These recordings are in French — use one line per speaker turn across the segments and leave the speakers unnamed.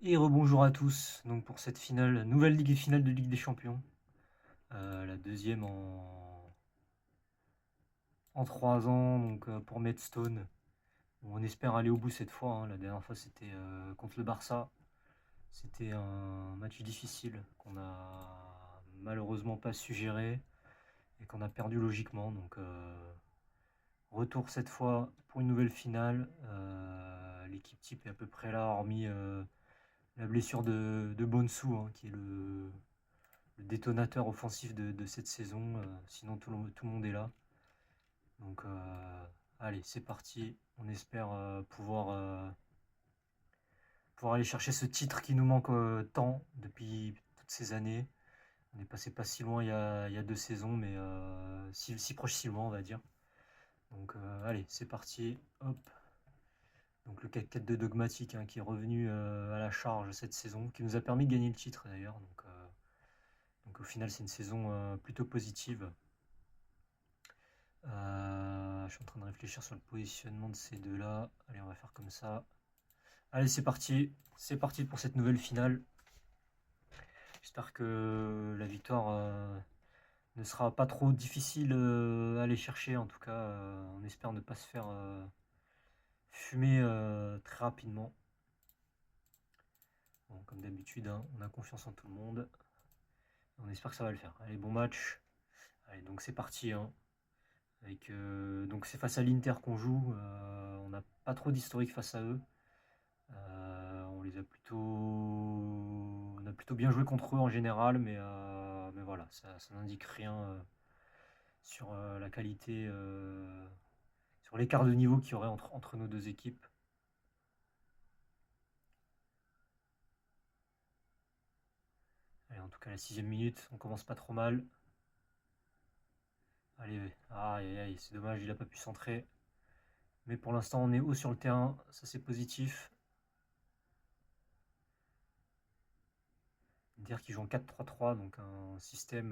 Et rebonjour à tous, donc pour cette finale, nouvelle finale de Ligue des Champions, la deuxième en 3 ans, donc pour Maidstone. On espère aller au bout cette fois, hein. La dernière fois c'était contre le Barça, c'était un match difficile qu'on a malheureusement pas su gérer et qu'on a perdu logiquement, donc retour cette fois pour une nouvelle finale. L'équipe type est à peu près là, hormis la blessure de Bonsu, hein, qui est le détonateur offensif de cette saison. Sinon, tout le monde est là. Donc, allez, c'est parti. On espère pouvoir aller chercher ce titre qui nous manque tant depuis toutes ces années. On est passé pas si loin il y a 2 saisons, mais si proche, si loin, on va dire. Donc, allez, c'est parti. Hop. Donc, le 4-4 de Dogmatic, hein, qui est revenu à la charge cette saison, qui nous a permis de gagner le titre d'ailleurs. Donc au final, c'est une saison plutôt positive. Je suis en train de réfléchir sur le positionnement de ces deux-là. Allez, on va faire comme ça. Allez, c'est parti. C'est parti pour cette nouvelle finale. J'espère que la victoire ne sera pas trop difficile à aller chercher. En tout cas, on espère ne pas se faire fumer très rapidement. Bon, comme d'habitude, hein, on a confiance en tout le monde. On espère que ça va le faire. Allez, bon match. Allez, donc c'est parti, hein. Donc c'est face à l'Inter qu'on joue. On n'a pas trop d'historique face à eux. On a plutôt bien joué contre eux en général, mais voilà, ça n'indique rien sur la qualité, sur l'écart de niveau qu'il y aurait entre nos deux équipes. Allez, en tout cas, la 6e minute, on commence pas trop mal. Allez, aïe, aïe, aïe, c'est dommage, il n'a pas pu centrer. Mais pour l'instant, on est haut sur le terrain, ça c'est positif. Dire qu'ils jouent en 4-3-3, donc un système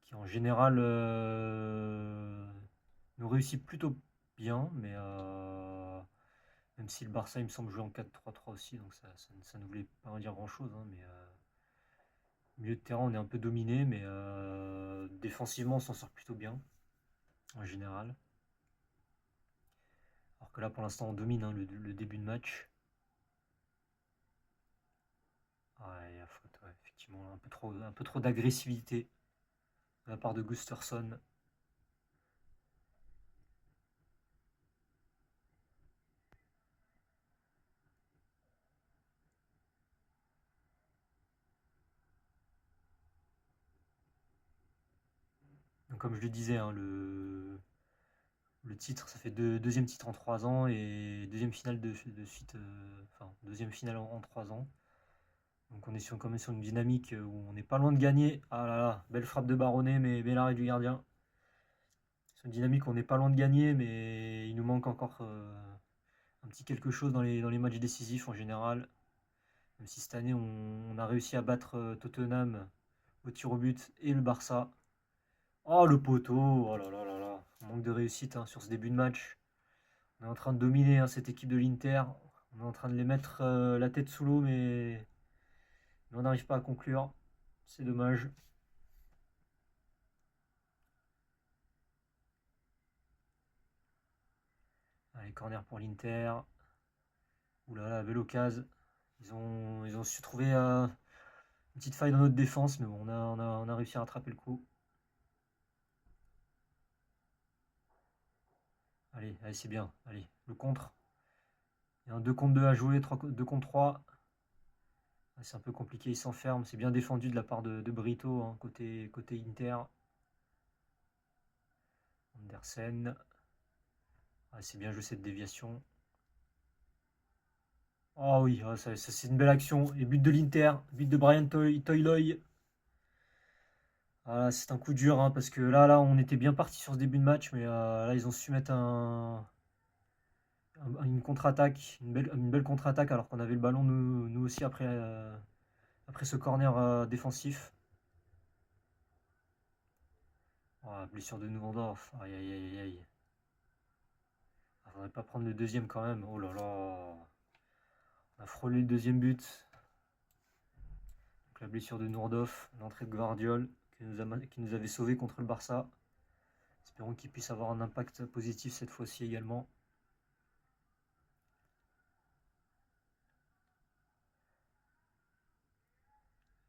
qui en général nous réussit plutôt bien, mais même si le Barça, il me semble, jouer en 4-3-3 aussi, donc ça ne voulait pas dire grand-chose, hein, mais milieu de terrain, on est un peu dominé, mais défensivement, on s'en sort plutôt bien, en général. Alors que là, pour l'instant, on domine, hein, le début de match. Ah, il y a faute, ouais, effectivement, un peu trop d'agressivité de la part de Gusterson. Donc, comme je le disais, hein, le titre, ça fait deuxième titre en 3 ans et deuxième finale de suite, enfin deuxième finale en 3 ans. Donc on est quand même sur une dynamique où on n'est pas loin de gagner. Ah là là, belle frappe de Baronnet, mais l'arrêt du gardien. C'est une dynamique où on n'est pas loin de gagner, mais il nous manque encore un petit quelque chose dans les matchs décisifs en général. Même si cette année on a réussi à battre Tottenham au tir au but et le Barça. Oh le poteau, oh là là là là, on manque de réussite, hein, sur ce début de match. On est en train de dominer, hein, cette équipe de l'Inter. On est en train de les mettre la tête sous l'eau, mais on n'arrive pas à conclure. C'est dommage. Allez, corner pour l'Inter. Ouh là là, belle occasion. Ils ont su trouver une petite faille dans notre défense, mais bon, on a réussi à rattraper le coup. Allez, allez, c'est bien. Allez, le contre. Il y a un 2 contre 2 à jouer, 2 contre 3. C'est un peu compliqué, il s'enferme. C'est bien défendu de la part de Brito, hein, côté Inter. Andersen. Ah, c'est bien joué cette déviation. Oh oui, ah, ça, c'est une belle action. Et but de l'Inter, but de Brian Toiloy. Ah, c'est un coup dur, hein, parce que là, on était bien parti sur ce début de match, mais là, ils ont su mettre une contre-attaque, une belle contre-attaque, alors qu'on avait le ballon nous aussi après ce corner défensif. Oh, blessure de Nouvendorf. Aïe, aïe, aïe, aïe. Ah, faudrait pas prendre le deuxième quand même. Oh là là. frôler le deuxième but. Donc, la blessure de Nourdov, l'entrée de Gvardiol qui nous avait sauvés contre le Barça. Espérons qu'il puisse avoir un impact positif cette fois-ci également.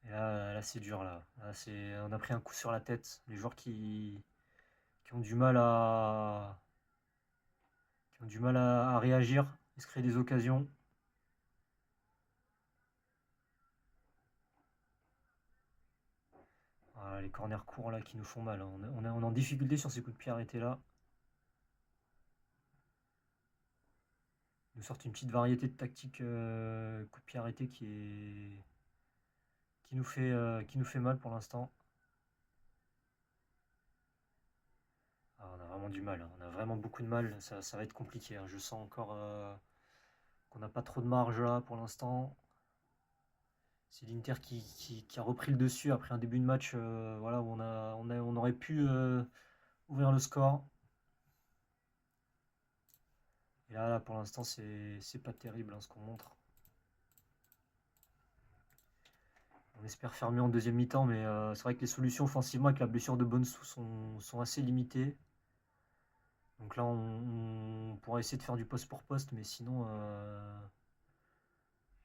Et là c'est dur là. On a pris un coup sur la tête. Les joueurs qui ont du mal à réagir, ils se créent des occasions. Voilà, les corners courts là qui nous font mal. On est en difficulté sur ces coups de pied arrêtés là. Ils nous sortent une petite variété de tactiques coups de pied arrêtés qui nous fait mal pour l'instant. On a vraiment du mal, hein. On a vraiment beaucoup de mal. Ça va être compliqué, hein. Je sens encore qu'on n'a pas trop de marge là pour l'instant. C'est l'Inter qui a repris le dessus après un début de match voilà, où on aurait pu ouvrir le score. Et là pour l'instant, c'est pas terrible hein, ce qu'on montre. On espère faire mieux en deuxième mi-temps, mais c'est vrai que les solutions offensivement avec la blessure de Bonsu sont assez limitées. Donc là, on pourra essayer de faire du poste pour poste, mais sinon,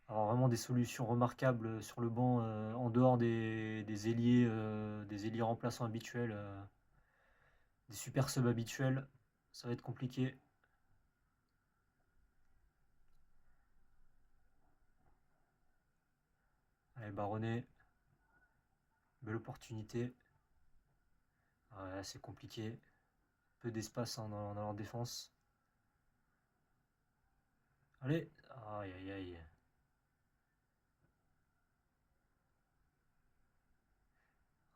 avoir vraiment des solutions remarquables sur le banc en dehors des ailiers remplaçants habituels, des super subs habituels, ça va être compliqué. Allez, Baronnet, belle opportunité. Ouais, c'est compliqué. Peu d'espace hein, dans leur défense. Allez, aïe aïe aïe.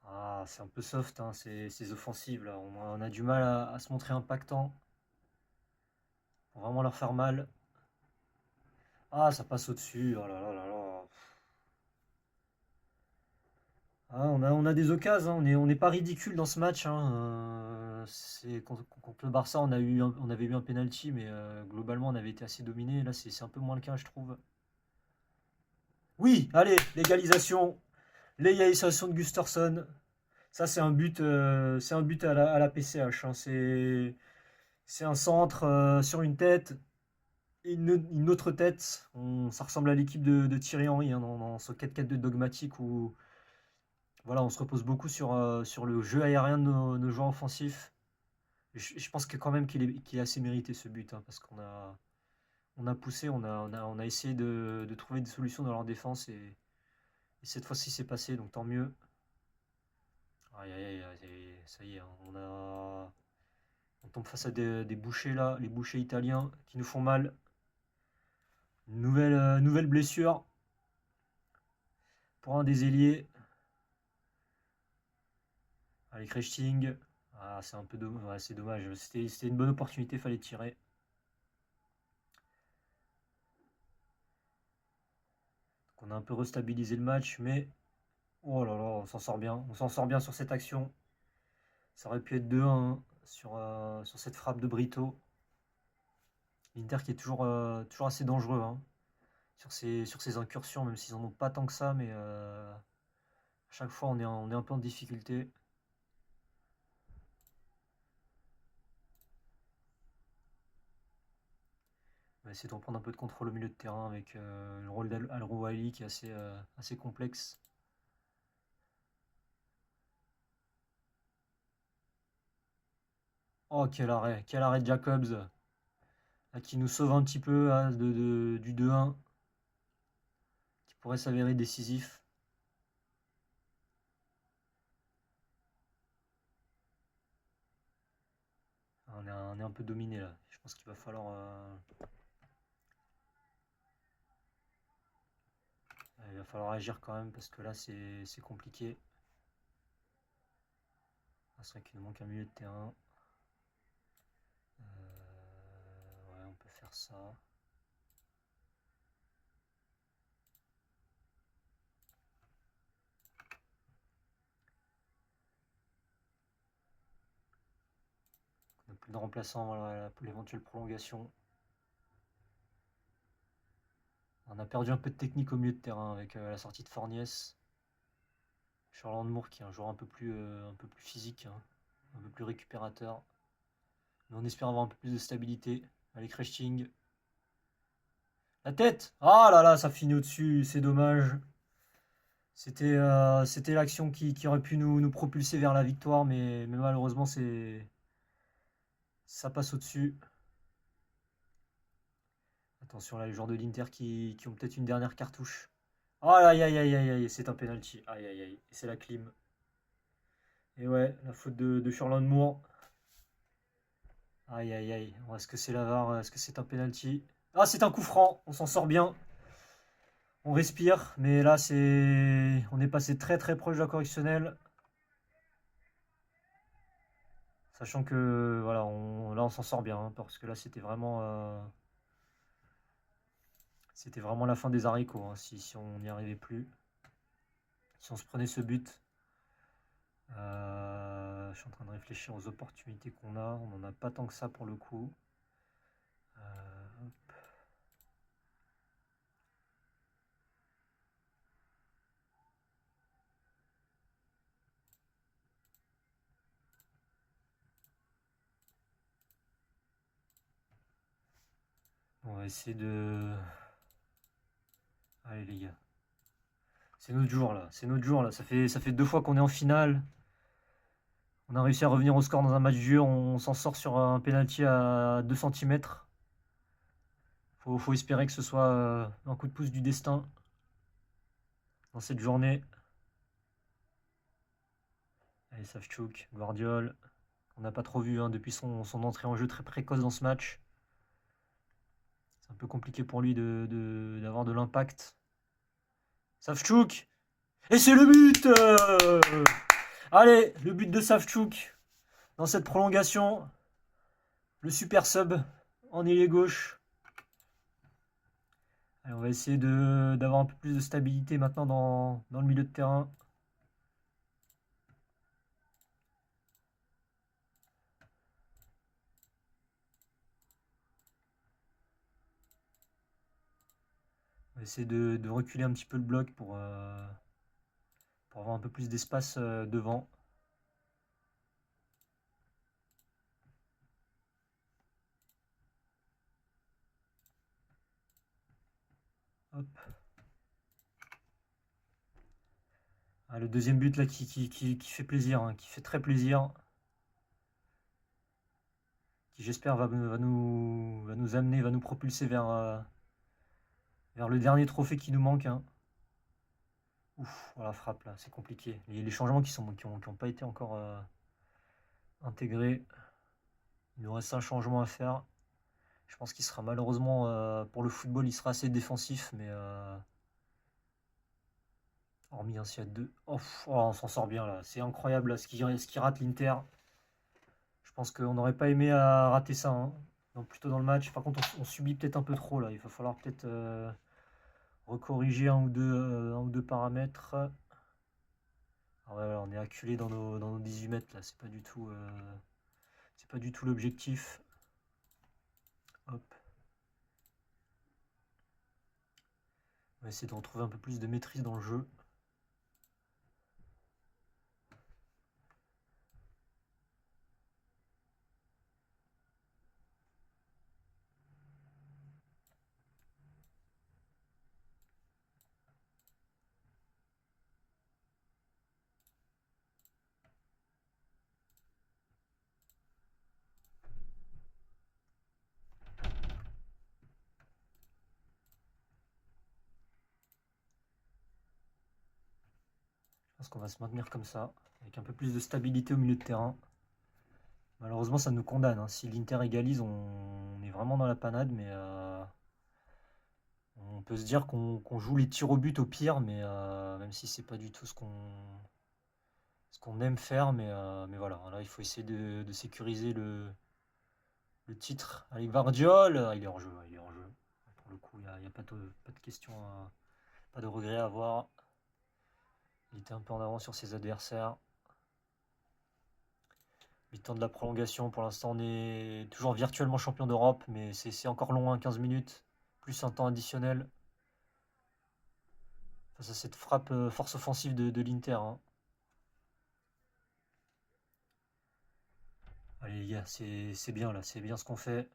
Ah, c'est un peu soft hein, ces offensives là. On a du mal à se montrer impactant. Faut vraiment leur faire mal. Ah, ça passe au-dessus. Oh là là là là. Ah, on a des occasions, hein. On n'est pas ridicule dans ce match, hein. Contre le Barça, on avait eu un penalty, mais globalement, on avait été assez dominé. Là, c'est un peu moins le cas, je trouve. Oui, allez, l'égalisation de Gustafsson. Ça, c'est un but à la PCH, hein. C'est un centre sur une tête et une autre tête. Ça ressemble à l'équipe de Thierry Henry hein, dans ce 4-4-2 dogmatique où voilà, on se repose beaucoup sur le jeu aérien de nos joueurs offensifs. Je pense que quand même qu'il est assez mérité ce but, hein, parce qu'on a poussé, on a essayé de trouver des solutions dans leur défense et cette fois-ci c'est passé, donc tant mieux. Aïe, aïe, aïe, ça y est, hein, on tombe face à des bouchers là, les bouchers italiens qui nous font mal. Nouvelle blessure pour un des ailiers. Allez, Krechting. Ah, c'est un peu dommage. Ouais, c'est dommage. C'était une bonne opportunité, fallait tirer. Donc on a un peu restabilisé le match, mais oh là là, on s'en sort bien. On s'en sort bien sur cette action. Ça aurait pu être 2-1 hein, sur cette frappe de Brito. L'Inter qui est toujours assez dangereux hein, sur ces incursions, même s'ils n'en ont pas tant que ça, mais à chaque fois on est un peu en difficulté. On va essayer de reprendre un peu de contrôle au milieu de terrain avec le rôle d'Al-Rouaili qui est assez complexe. Oh, quel arrêt de Jacobs qui nous sauve un petit peu hein, du 2-1 qui pourrait s'avérer décisif. On est un peu dominé là. Je pense qu'il va falloir agir quand même parce que là c'est compliqué. Ah, c'est vrai qu'il nous manque un milieu de terrain. Ouais, on peut faire ça. On n'a plus de remplaçant, voilà, pour l'éventuelle prolongation. On a perdu un peu de technique au milieu de terrain avec la sortie de Forniès. Charles Moore qui est un joueur un peu plus physique, hein, un peu plus récupérateur. Mais on espère avoir un peu plus de stabilité. Allez, Krechting. La tête! Ah là là, ça finit au-dessus, c'est dommage. C'était l'action qui aurait pu nous propulser vers la victoire, mais malheureusement, ça passe au-dessus. Attention là, les joueurs de l'Inter qui ont peut-être une dernière cartouche. Oh aïe aïe aïe aïe aïe, c'est un penalty. Aïe aïe aïe, c'est la clim. Et ouais, la faute de Furlan Moore. Aïe aïe aïe, est-ce que c'est la VAR? Est-ce que c'est un penalty? Ah, c'est un coup franc, on s'en sort bien. On respire, mais là on est passé très très proche de la correctionnelle. Sachant que voilà, là on s'en sort bien, hein, parce que là c'était vraiment la fin des haricots, hein, si on n'y arrivait plus. Si on se prenait ce but. Je suis en train de réfléchir aux opportunités qu'on a. On n'en a pas tant que ça pour le coup. Hop. On va essayer de... Allez les gars. C'est notre jour là. C'est notre jour là. Ça fait 2 fois qu'on est en finale. On a réussi à revenir au score dans un match dur. On s'en sort sur un penalty à 2 cm. Faut espérer que ce soit un coup de pouce du destin dans cette journée. Allez, Savchuk, Guardiol. On n'a pas trop vu hein, depuis son entrée en jeu très précoce dans ce match. C'est un peu compliqué pour lui d'avoir de l'impact. Savchuk! Et c'est le but Allez, le but de Savchuk dans cette prolongation. Le super sub en ailier gauche. Allez, on va essayer d'avoir un peu plus de stabilité maintenant dans le milieu de terrain. On va essayer de reculer un petit peu le bloc pour avoir un peu plus d'espace devant. Hop. Ah, le deuxième but là qui fait plaisir, hein, qui fait très plaisir. Qui j'espère va nous amener, va nous propulser vers le dernier trophée qui nous manque. Hein. Ouf, voilà, frappe là, c'est compliqué. Les changements qui ont pas été encore intégrés. Il nous reste un changement à faire. Je pense qu'il sera malheureusement, pour le football, il sera assez défensif, mais hormis un s'il y a deux. Oh, on s'en sort bien là. C'est incroyable là, ce qui rate l'Inter. Je pense qu'on n'aurait pas aimé rater ça. Hein. Donc plutôt dans le match. Par contre, on subit peut-être un peu trop là. Il va falloir peut-être recorriger un ou deux paramètres. Ah ouais, on est acculé dans nos 18 mètres là. C'est pas du tout l'objectif. Hop. On va essayer de retrouver un peu plus de maîtrise dans le jeu. Je pense qu'on va se maintenir comme ça, avec un peu plus de stabilité au milieu de terrain. Malheureusement, ça nous condamne. Hein. Si l'Inter égalise, on est vraiment dans la panade, mais on peut se dire qu'on joue les tirs au but au pire, mais même si c'est pas du tout ce qu'on aime faire, mais voilà. Là, il faut essayer de sécuriser le titre. Allez, Gvardiol, il est hors jeu, il est hors jeu. Pour le coup, il n'y a pas de question, pas de regret à avoir. Il était un peu en avance sur ses adversaires. Mi-temps de la prolongation, pour l'instant on est toujours virtuellement champion d'Europe, mais c'est encore long, hein, 15 minutes, plus un temps additionnel. face à cette frappe force offensive de l'Inter, hein. Allez les gars, c'est bien là, c'est bien ce qu'on fait.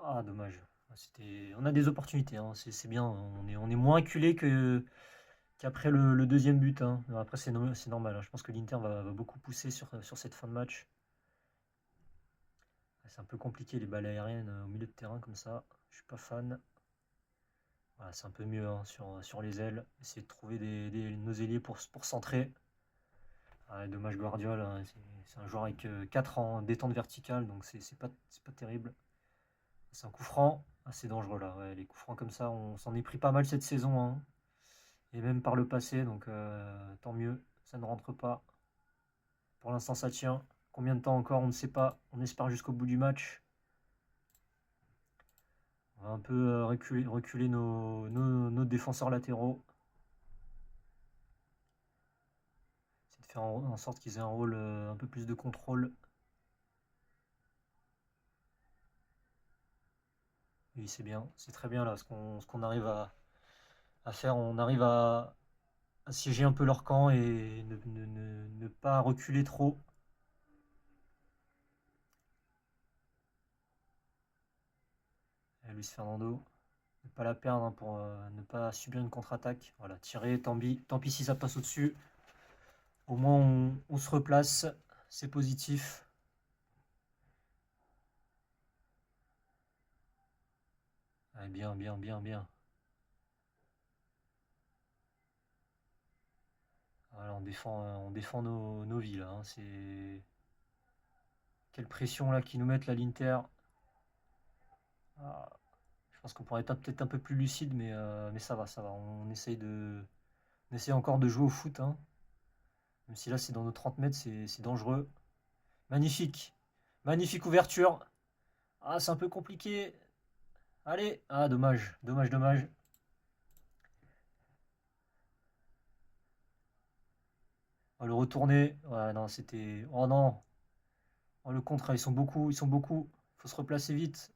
Ah dommage. On a des opportunités, hein, c'est bien. On est moins acculé qu'après le deuxième but, hein. Après c'est normal, hein. Je pense que l'Inter va beaucoup pousser sur cette fin de match. C'est un peu compliqué les balles aériennes au milieu de terrain comme ça. Je suis pas fan. Voilà, c'est un peu mieux, hein, sur les ailes. Essayer de trouver nos ailiers pour centrer. Ah, dommage Guardiola, hein, c'est un joueur avec 4 en détente verticale, donc c'est pas terrible. C'est un coup franc assez dangereux là. Ouais, les coups francs comme ça, on s'en est pris pas mal cette saison, hein, et même par le passé, donc tant mieux. Ça ne rentre pas. Pour l'instant, ça tient. Combien de temps encore, on ne sait pas. On espère jusqu'au bout du match. On va un peu reculer nos défenseurs latéraux. Essayer de faire en sorte qu'ils aient un rôle un peu plus de contrôle. Oui, c'est bien. C'est très bien là ce qu'on arrive à faire. On arrive à siéger un peu leur camp et ne pas reculer trop. Et Luis Fernando, ne pas la perdre, hein, pour ne pas subir une contre-attaque. Voilà, tirer, tant pis si ça passe au-dessus. Au moins on se replace, c'est positif. Ouais, bien, bien, bien, bien. Voilà, on défend nos vies là, hein. Quelle pression là qui nous mettent là l'Inter. Ah, je pense qu'on pourrait être peut-être un peu plus lucide, mais ça va, ça va. On essaye encore de jouer au foot, hein. Même si là c'est dans nos 30 mètres, c'est dangereux. Magnifique. Magnifique ouverture. Ah, c'est un peu compliqué. Allez. Ah, dommage. Dommage, dommage. On va le retourner. Ouais, non, c'était. Oh non. Oh, le contre, ils sont beaucoup. Ils sont beaucoup. Faut se replacer vite.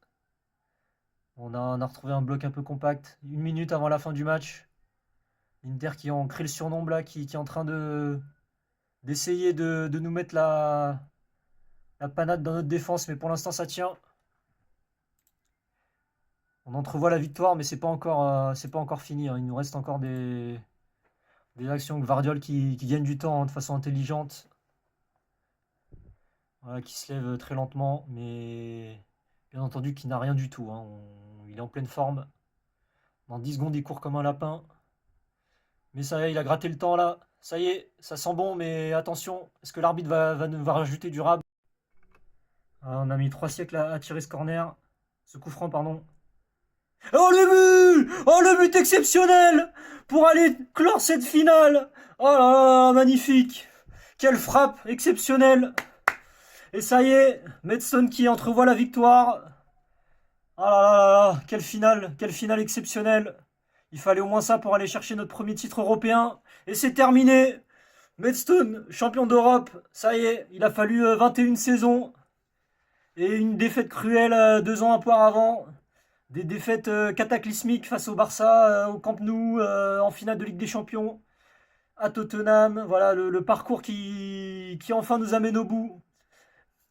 On a retrouvé un bloc un peu compact. 1 minute avant la fin du match. L'Inter qui ont créé le surnombre là, qui est en train d'essayer de nous mettre la panade dans notre défense, mais pour l'instant ça tient. On entrevoit la victoire, mais c'est pas encore fini, hein. Il nous reste encore des actions. Gvardiol qui gagne du temps, hein, de façon intelligente. Voilà, qui se lève très lentement, mais bien entendu qui n'a rien du tout, hein. Il est en pleine forme. Dans 10 secondes, il court comme un lapin. Mais ça y est, il a gratté le temps là. Ça y est, ça sent bon, mais attention, est-ce que l'arbitre va rajouter du rab? Ah, on a mis 3 siècles à tirer ce corner. Ce coup franc, pardon. Oh le but! Oh le but exceptionnel! Pour aller clore cette finale! Oh là là, magnifique! Quelle frappe exceptionnelle! Et ça y est, Medstone qui entrevoit la victoire. Oh là là là là, quelle finale exceptionnelle! Il fallait au moins ça pour aller chercher notre premier titre européen. Et c'est terminé! Medstone, champion d'Europe, ça y est, il a fallu 21 saisons et une défaite cruelle 2 ans auparavant. Des défaites cataclysmiques face au Barça, au Camp Nou, en finale de Ligue des Champions, à Tottenham. Voilà le parcours qui enfin nous amène au bout.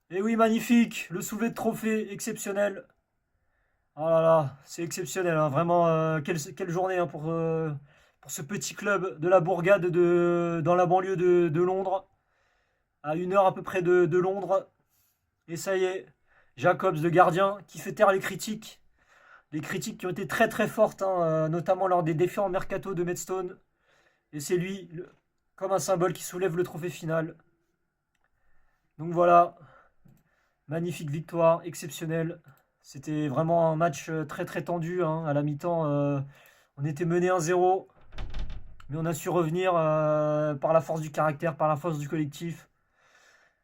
Et oui, magnifique, le soulevé de trophée, exceptionnel. Oh là là, c'est exceptionnel, hein. Vraiment, quelle journée, hein, pour ce petit club de la bourgade dans la banlieue de Londres, à 1 heure à peu près de Londres. Et ça y est, Jacobs, le gardien, qui fait taire les critiques. Les critiques qui ont été très très fortes, hein, notamment lors des défaites en mercato de Medstone. Et c'est lui, comme un symbole, qui soulève le trophée final. Donc voilà, magnifique victoire, exceptionnelle. C'était vraiment un match très très tendu, hein. À la mi-temps, on était mené 1-0, mais on a su revenir par la force du caractère, par la force du collectif.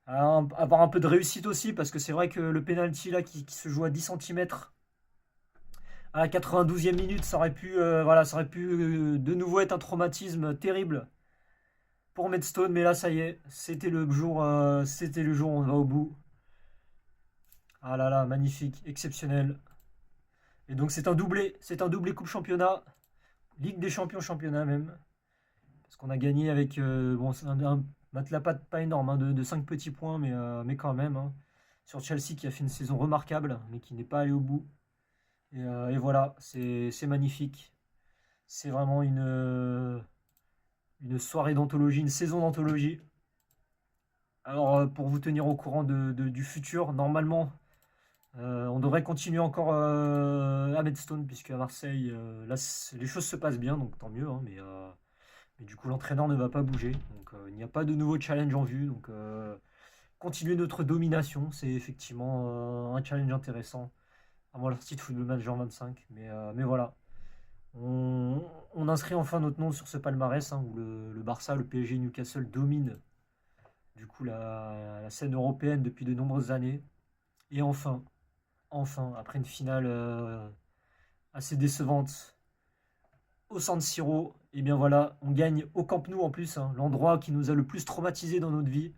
Avoir un peu de réussite aussi, parce que c'est vrai que le penalty là qui se joue à 10 centimètres à la 92e minute, voilà, ça aurait pu de nouveau être un traumatisme terrible pour Medstone, mais là ça y est, c'était le jour où on va au bout. Ah là là, magnifique, exceptionnel. Et donc c'est un doublé Coupe Championnat, Ligue des Champions Championnat même. Parce qu'on a gagné avec bon, c'est un matelas pas énorme, hein, de 5 petits points, mais quand même, hein. Sur Chelsea qui a fait une saison remarquable, mais qui n'est pas allé au bout. Et voilà, c'est magnifique. C'est vraiment une soirée d'anthologie, une saison d'anthologie. Alors, pour vous tenir au courant du futur, normalement, on devrait continuer encore à Maidstone, puisque à Marseille, là, les choses se passent bien, donc tant mieux, hein, mais du coup, l'entraîneur ne va pas bouger. Donc, il n'y a pas de nouveau challenge en vue. Donc, continuer notre domination, c'est effectivement un challenge intéressant. Avant la sortie de Football Manager 25. Mais voilà. On inscrit enfin notre nom sur ce palmarès, hein, où le Barça, le PSG, Newcastle dominent du coup la scène européenne depuis de nombreuses années. Et enfin, après une finale assez décevante au San Siro, et bien voilà, on gagne au Camp Nou en plus, hein, l'endroit qui nous a le plus traumatisé dans notre vie,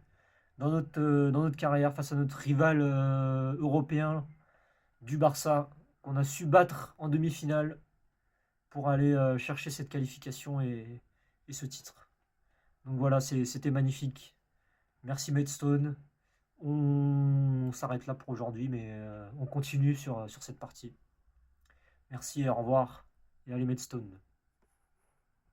dans notre carrière, face à notre rival européen du Barça, qu'on a su battre en demi-finale pour aller chercher cette qualification et ce titre. Donc voilà, c'était magnifique. Merci Maidstone. On s'arrête là pour aujourd'hui, mais on continue sur cette partie. Merci et au revoir. Et allez Maidstone.